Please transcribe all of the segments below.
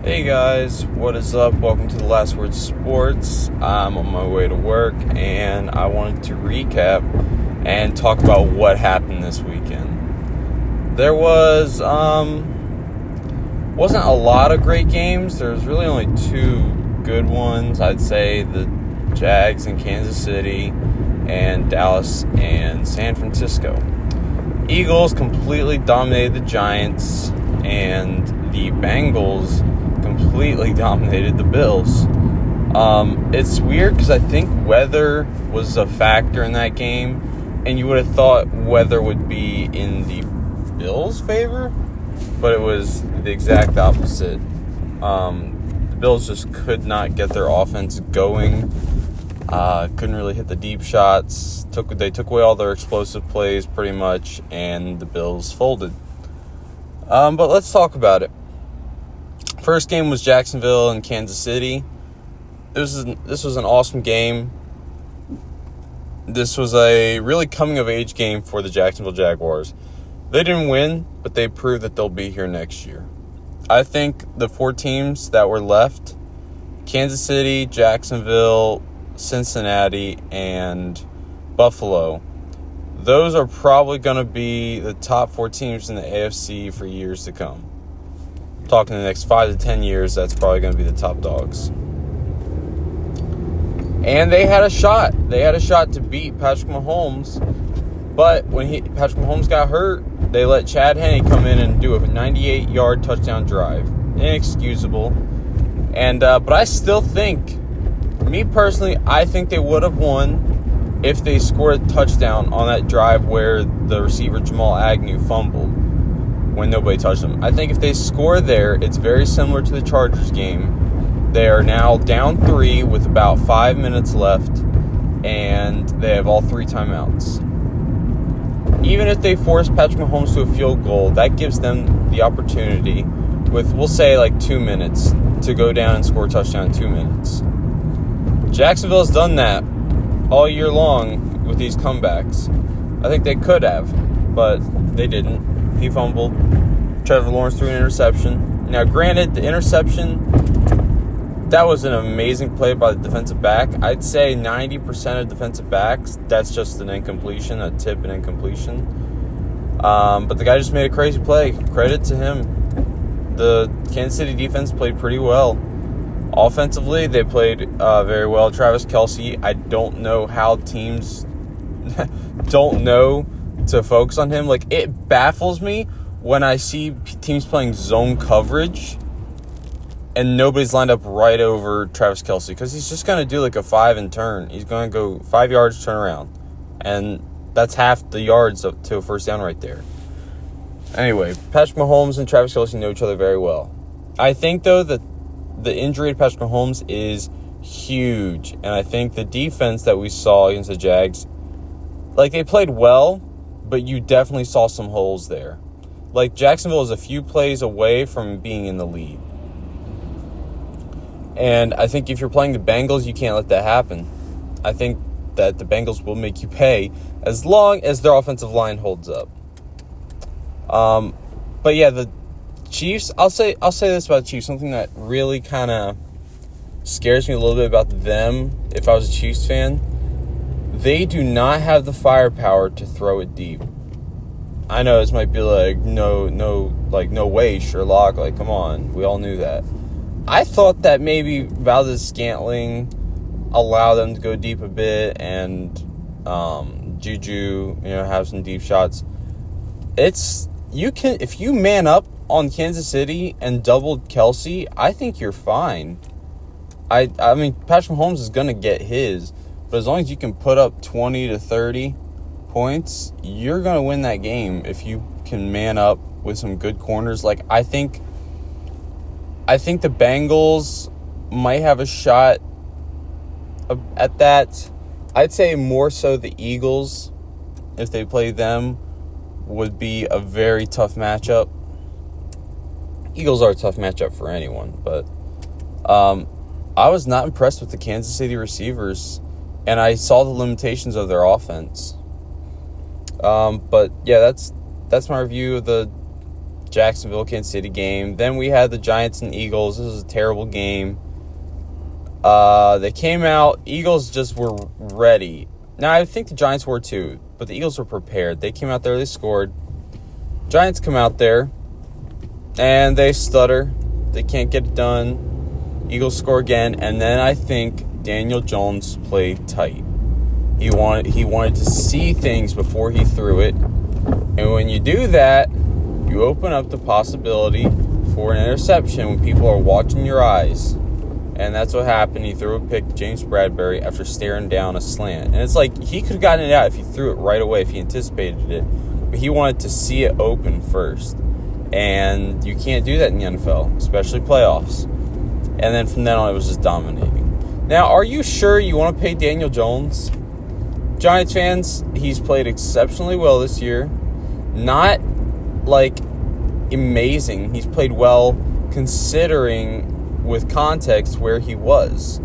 Hey guys, what is up? Welcome to the Last Word Sports. I'm on my way to work and I wanted to recap and talk about what happened this weekend. There wasn't a lot of great games. There was really only two good ones. I'd say the Jags in Kansas City and Dallas and San Francisco. Eagles completely dominated the Giants, and the Bengals completely dominated the Bills. It's weird because I think weather was a factor in that game, and you would have thought weather would be in the Bills' favor, but it was the exact opposite. The Bills just could not get their offense going. Couldn't really hit the deep shots. They took away all their explosive plays pretty much, and the Bills folded. But let's talk about it. First game was Jacksonville and Kansas City. This was an awesome game. This was a really coming-of-age game for the Jacksonville Jaguars. They didn't win, but they proved that they'll be here next year. I think the four teams that were left, Kansas City, Jacksonville, Cincinnati, and Buffalo, those are probably going to be the top four teams in the AFC for years to come. I'm talking the next 5 to 10 years, that's probably going to be the top dogs. And they had a shot. They had a shot to beat Patrick Mahomes, but when Patrick Mahomes got hurt, they let Chad Henne come in and do a 98-yard touchdown drive. Inexcusable. And but I still think, me personally, I think they would have won if they scored a touchdown on that drive where the receiver Jamal Agnew fumbled when nobody touched him. I think if they score there, it's very similar to the Chargers game. They are now down 3 with about 5 minutes left, and they have all 3 timeouts. Even if they force Patrick Mahomes to a field goal, that gives them the opportunity with, we'll say, like 2 minutes to go down and score a touchdown in 2 minutes. Jacksonville has done that all year long with these comebacks. I think they could have, but they didn't. He fumbled. Trevor Lawrence threw an interception. Now, granted, the interception, that was an amazing play by the defensive back. I'd say 90% of defensive backs, that's just an incompletion, a tip and incompletion. But the guy just made a crazy play. Credit to him. The Kansas City defense played pretty well. Offensively, they played very well. Travis Kelce, I don't know how teams don't know to focus on him. Like, it baffles me when I see teams playing zone coverage and nobody's lined up right over Travis Kelce, because he's just going to do like a 5 and turn. He's going to go 5 yards, turn around. And that's half the yards up to a first down right there. Anyway, Patrick Mahomes and Travis Kelce know each other very well. I think, though, that the injury to Patrick Mahomes is huge. And I think the defense that we saw against the Jags, like, they played well, but you definitely saw some holes there. Like, Jacksonville is a few plays away from being in the lead. And I think if you're playing the Bengals, you can't let that happen. I think that the Bengals will make you pay as long as their offensive line holds up. But yeah, the Chiefs, I'll say this about the Chiefs, something that really kind of scares me a little bit about them if I was a Chiefs fan. They do not have the firepower to throw it deep. I know this might be like, no way, Sherlock, like, come on, we all knew that. I thought that maybe Valdez-Scantling allowed them to go deep a bit, and Juju, have some deep shots. If you man up on Kansas City and doubled Kelce, I think you're fine. I mean, Patrick Mahomes is going to get his, but as long as you can put up 20 to 30 points, you're going to win that game if you can man up with some good corners. Like, I think the Bengals might have a shot at that. I'd say more so the Eagles, if they play them, would be a very tough matchup. Eagles are a tough matchup for anyone, but I was not impressed with the Kansas City receivers, and I saw the limitations of their offense. But yeah, that's my review of the Jacksonville, Kansas City game. Then we had the Giants and Eagles. This was a terrible game. They came out. Eagles just were ready. Now, I think the Giants were too, but the Eagles were prepared. They came out there. They scored. Giants come out there, and they stutter. They can't get it done. Eagles score again, and then I think Daniel Jones played tight. He wanted to see things before he threw it. And when you do that, you open up the possibility for an interception when people are watching your eyes. And that's what happened. He threw a pick to James Bradbury after staring down a slant. And it's like he could have gotten it out if he threw it right away, if he anticipated it. But he wanted to see it open first. And you can't do that in the NFL, especially playoffs. And then from then on, it was just dominating. Now, are you sure you want to pay Daniel Jones? Giants fans, he's played exceptionally well this year. Not, like, amazing. He's played well considering with context where he was.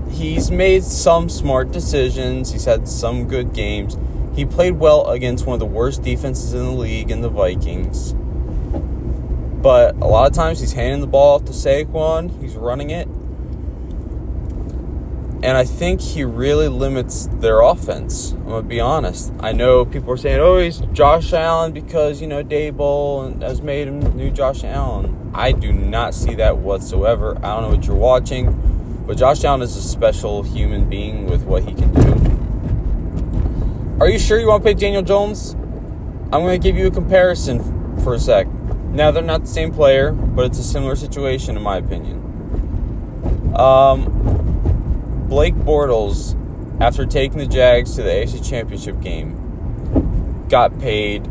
He's made some smart decisions. He's had some good games. He played well against one of the worst defenses in the league in the Vikings. But a lot of times he's handing the ball off to Saquon. He's running it. And I think he really limits their offense. I'm going to be honest. I know people are saying, oh, he's Josh Allen because, Daboll has made him new Josh Allen. I do not see that whatsoever. I don't know what you're watching, but Josh Allen is a special human being with what he can do. Are you sure you want to pay Daniel Jones? I'm going to give you a comparison for a sec. Now, they're not the same player, but it's a similar situation in my opinion. Blake Bortles, after taking the Jags to the AFC Championship game, got paid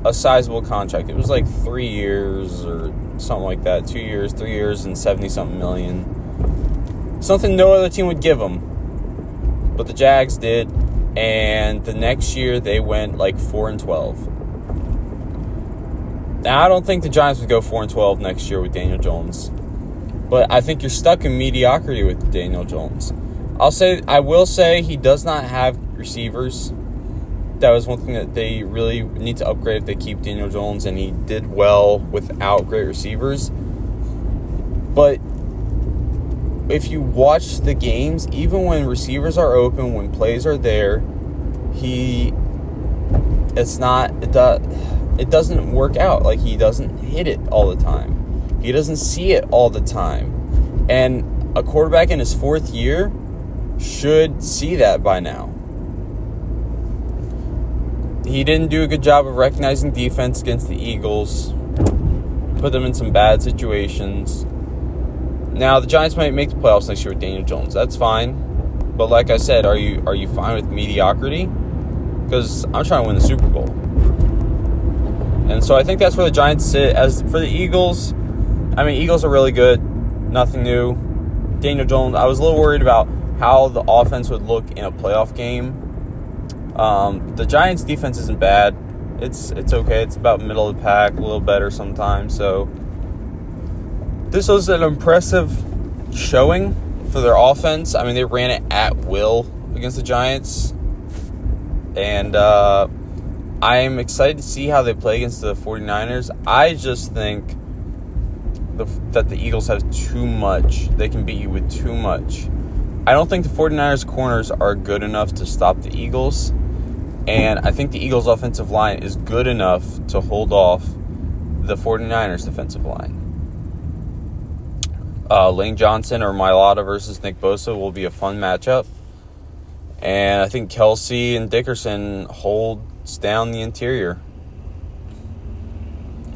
a sizable contract. It was like 3 years or something like that. 2 years, 3 years, and 70-something million. Something no other team would give him. But the Jags did, and the next year they went like 4-12. Now, I don't think the Giants would go 4-12 next year with Daniel Jones. But I think you're stuck in mediocrity with Daniel Jones. I will say he does not have receivers. That was one thing that they really need to upgrade if they keep Daniel Jones, and he did well without great receivers. But if you watch the games, even when receivers are open, when plays are there, it doesn't work out. Like, he doesn't hit it all the time. He doesn't see it all the time. And a quarterback in his fourth year should see that by now. He didn't do a good job of recognizing defense against the Eagles. Put them in some bad situations. Now, the Giants might make the playoffs next year with Daniel Jones. That's fine. But like I said, are you fine with mediocrity? Because I'm trying to win the Super Bowl. And so I think that's where the Giants sit. As for the Eagles, Eagles are really good. Nothing new. Daniel Jones, I was a little worried about how the offense would look in a playoff game. The Giants' defense isn't bad. It's okay. It's about middle of the pack, a little better sometimes. So this was an impressive showing for their offense. They ran it at will against the Giants. And I'm excited to see how they play against the 49ers. I just think that the Eagles have too much. They can beat you with too much. I don't think the 49ers corners are good enough to stop the Eagles. And I think the Eagles' offensive line is good enough to hold off the 49ers' defensive line. Lane Johnson or Mailata versus Nick Bosa will be a fun matchup. And I think Kelsey and Dickerson holds down the interior.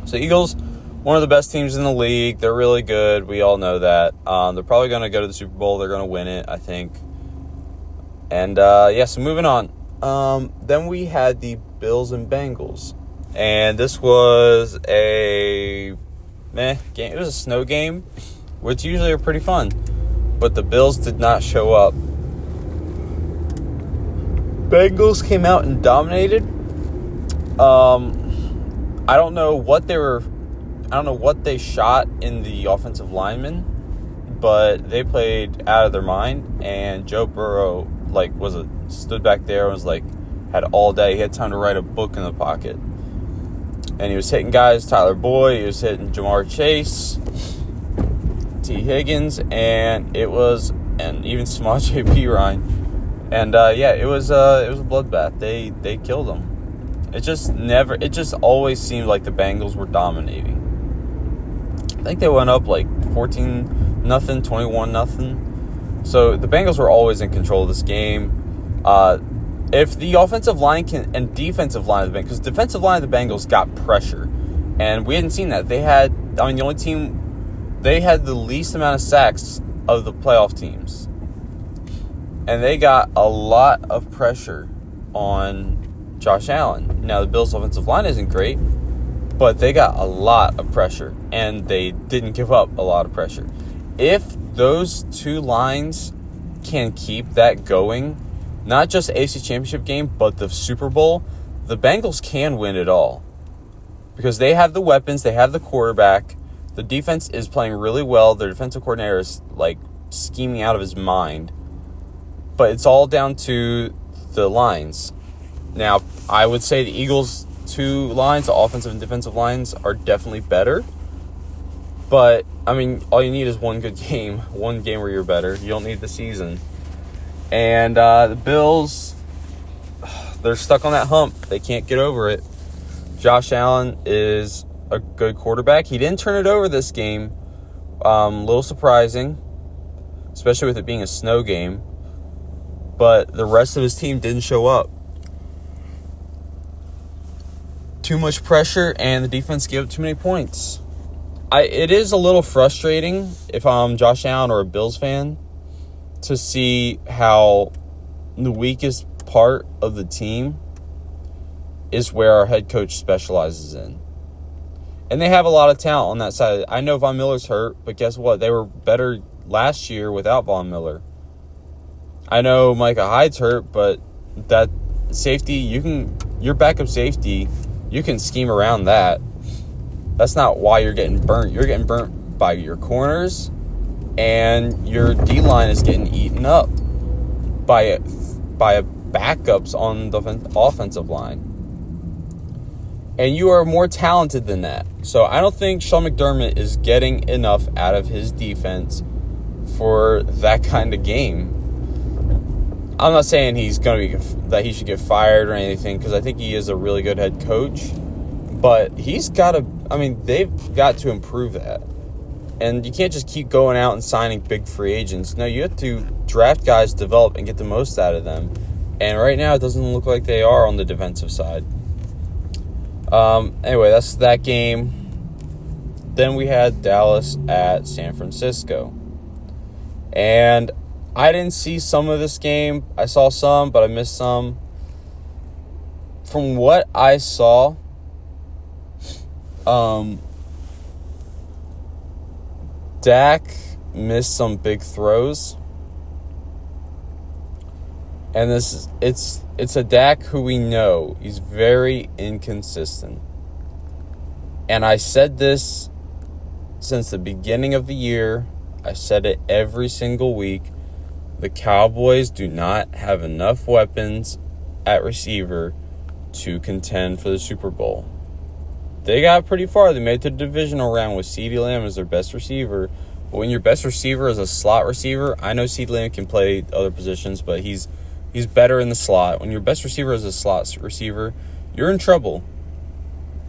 So Eagles, one of the best teams in the league. They're really good. We all know that. They're probably going to go to the Super Bowl. They're going to win it, I think. And, so moving on. Then we had the Bills and Bengals. And this was a game. It was a snow game, which usually are pretty fun. But the Bills did not show up. Bengals came out and dominated. I don't know what they shot in the offensive linemen, but they played out of their mind. And Joe Burrow stood back there and was had all day. He had time to write a book in the pocket. And he was hitting guys, Tyler Boyd, he was hitting Jamar Chase, T. Higgins, and even Samaje Perine. And it was a bloodbath. They killed him. It just always seemed like the Bengals were dominating. I think they went up like 14-0, 21-0. So the Bengals were always in control of this game. If the offensive line and defensive line of the Bengals, because defensive line of the Bengals got pressure, and we hadn't seen that. The only team, they had the least amount of sacks of the playoff teams. And they got a lot of pressure on Josh Allen. Now, the Bills' offensive line isn't great, but they got a lot of pressure, and they didn't give up a lot of pressure. If those two lines can keep that going, not just the AFC Championship game, but the Super Bowl, the Bengals can win it all. Because they have the weapons, they have the quarterback, the defense is playing really well, their defensive coordinator is, scheming out of his mind. But it's all down to the lines. Now, I would say the Eagles' two lines, the offensive and defensive lines, are definitely better. But, all you need is one good game. One game where you're better. You don't need the season. And the Bills, they're stuck on that hump. They can't get over it. Josh Allen is a good quarterback. He didn't turn it over this game. A little surprising, especially with it being a snow game. But the rest of his team didn't show up. Too much pressure, and the defense gave up too many points. It is a little frustrating if I'm Josh Allen or a Bills fan to see how the weakest part of the team is where our head coach specializes in. And they have a lot of talent on that side. I know Von Miller's hurt, but guess what? They were better last year without Von Miller. I know Micah Hyde's hurt, but that safety, your backup safety, you can scheme around that. That's not why you're getting burnt. You're getting burnt by your corners, and your D-line is getting eaten up by backups on the offensive line. And you are more talented than that. So I don't think Sean McDermott is getting enough out of his defense for that kind of game. I'm not saying that he should get fired or anything, because I think he is a really good head coach. But they've got to improve that. And you can't just keep going out and signing big free agents. No, you have to draft guys, develop, and get the most out of them. And right now, it doesn't look like they are on the defensive side. Anyway, that's that game. Then we had Dallas at San Francisco. And I didn't see some of this game. I saw some, but I missed some. From what I saw, Dak missed some big throws. And it's a Dak who we know. He's very inconsistent. And I said this since the beginning of the year. I said it every single week. The Cowboys do not have enough weapons at receiver to contend for the Super Bowl. They got pretty far. They made the divisional round with CeeDee Lamb as their best receiver. But when your best receiver is a slot receiver, I know CeeDee Lamb can play other positions, but he's better in the slot. When your best receiver is a slot receiver, you're in trouble.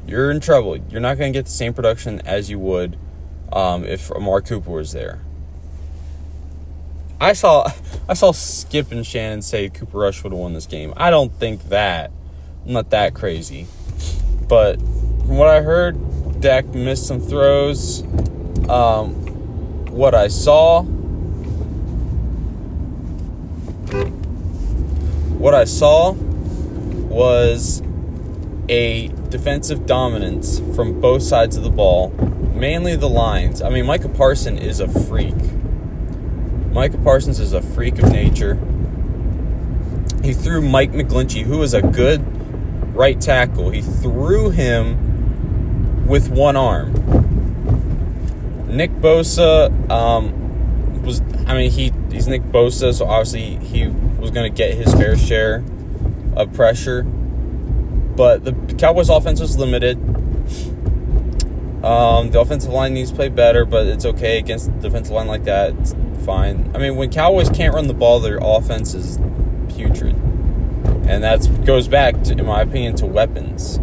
You're in trouble. You're not going to get the same production as you would if Amari Cooper was there. I saw Skip and Shannon say Cooper Rush would have won this game. I don't think that. I'm not that crazy. But from what I heard, Dak missed some throws. What I saw was a defensive dominance from both sides of the ball, mainly the lines. Micah Parsons is a freak. Micah Parsons is a freak of nature. He threw Mike McGlinchey, who is a good right tackle. He threw him with one arm. Nick Bosa he's Nick Bosa, so obviously he was going to get his fair share of pressure. But the Cowboys' offense was limited. The offensive line needs to play better, but it's okay against a defensive line like that. It's fine. I mean, when Cowboys can't run the ball, their offense is putrid. And that goes back, to, in my opinion, to weapons.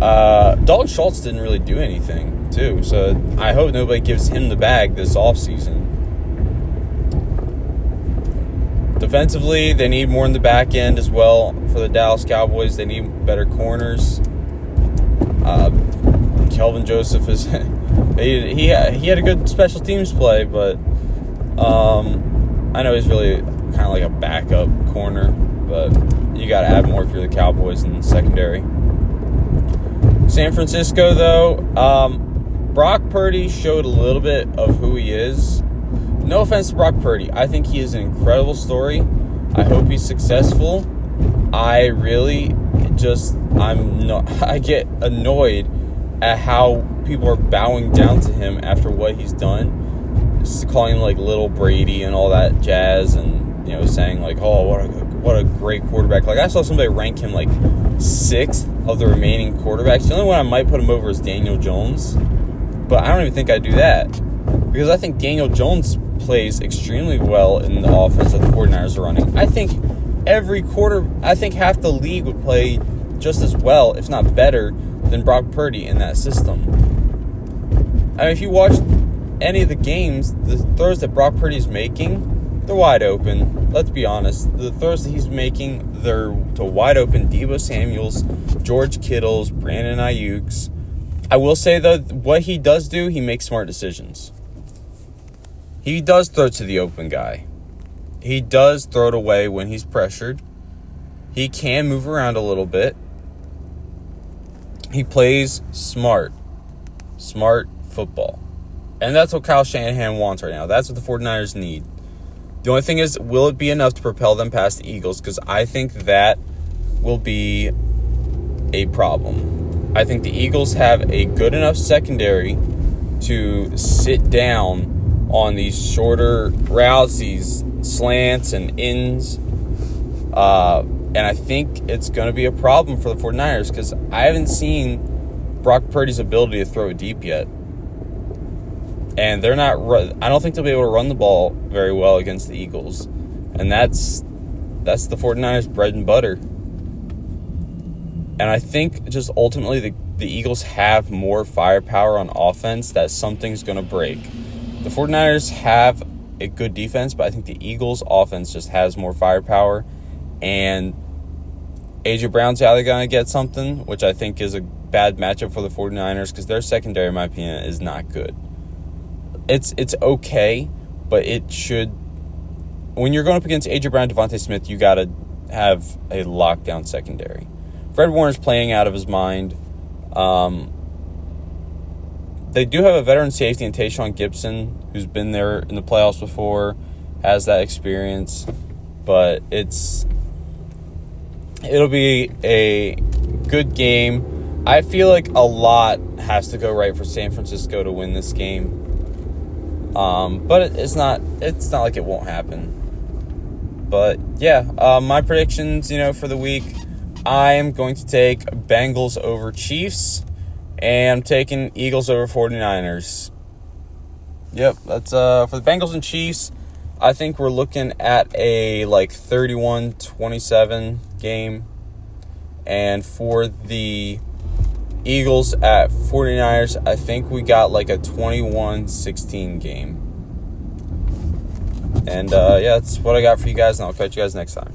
Dalton Schultz didn't really do anything, too. So I hope nobody gives him the bag this offseason. Defensively, they need more in the back end as well for the Dallas Cowboys. They need better corners. Kelvin Joseph is he had a good special teams play, but I know he's really kind of like a backup corner, but you got to add more if you're the Cowboys in the secondary. San Francisco, though, Brock Purdy showed a little bit of who he is. No offense to Brock Purdy. I think he is an incredible story. I hope he's successful. I get annoyed at how people are bowing down to him after what he's done. Just calling him like Little Brady and all that jazz, and saying like, oh, what a great quarterback. Like, I saw somebody rank him like 6th of the remaining quarterbacks. The only one I might put him over is Daniel Jones, but I don't even think I'd do that, because I think Daniel Jones plays extremely well in the offense that the 49ers are running. I think half the league would play just as well, if not better, than Brock Purdy in that system. I mean, if you watch any of the games, the throws that Brock Purdy's making, they're wide open. Let's be honest. The throws that he's making, they're to wide open Deebo Samuels, George Kittles, Brandon Ayuk's. I will say, though, what he does do, he makes smart decisions. He does throw to the open guy. He does throw it away when he's pressured. He can move around a little bit. He plays smart football. And that's what Kyle Shanahan wants right now. That's what the 49ers need. The only thing is, will it be enough to propel them past the Eagles? Because I think that will be a problem. I think the Eagles have a good enough secondary to sit down on these shorter routes, these slants and ins. And I think it's going to be a problem for the 49ers, because I haven't seen Brock Purdy's ability to throw it deep yet. And I don't think they'll be able to run the ball very well against the Eagles. And that's the 49ers' bread and butter. And I think just ultimately the Eagles have more firepower on offense that something's going to break. The 49ers have a good defense, but I think the Eagles' offense just has more firepower. And A.J. Brown's either going to get something, which I think is a bad matchup for the 49ers, because their secondary, in my opinion, is not good. It's okay, but it should... When you're going up against A.J. Brown and Devontae Smith, you got to have a lockdown secondary. Fred Warner's playing out of his mind. They do have a veteran safety in Tayshaun Gibson, who's been there in the playoffs before, has that experience. But it'll be a good game. I feel like a lot has to go right for San Francisco to win this game. But it's not like it won't happen. But yeah, my predictions, for the week, I am going to take Bengals over Chiefs, and I'm taking Eagles over 49ers. Yep, that's for the Bengals and Chiefs. I think we're looking at a 31-27 game. And for the Eagles at 49ers, I think we got a 21-16 game. And that's what I got for you guys, and I'll catch you guys next time.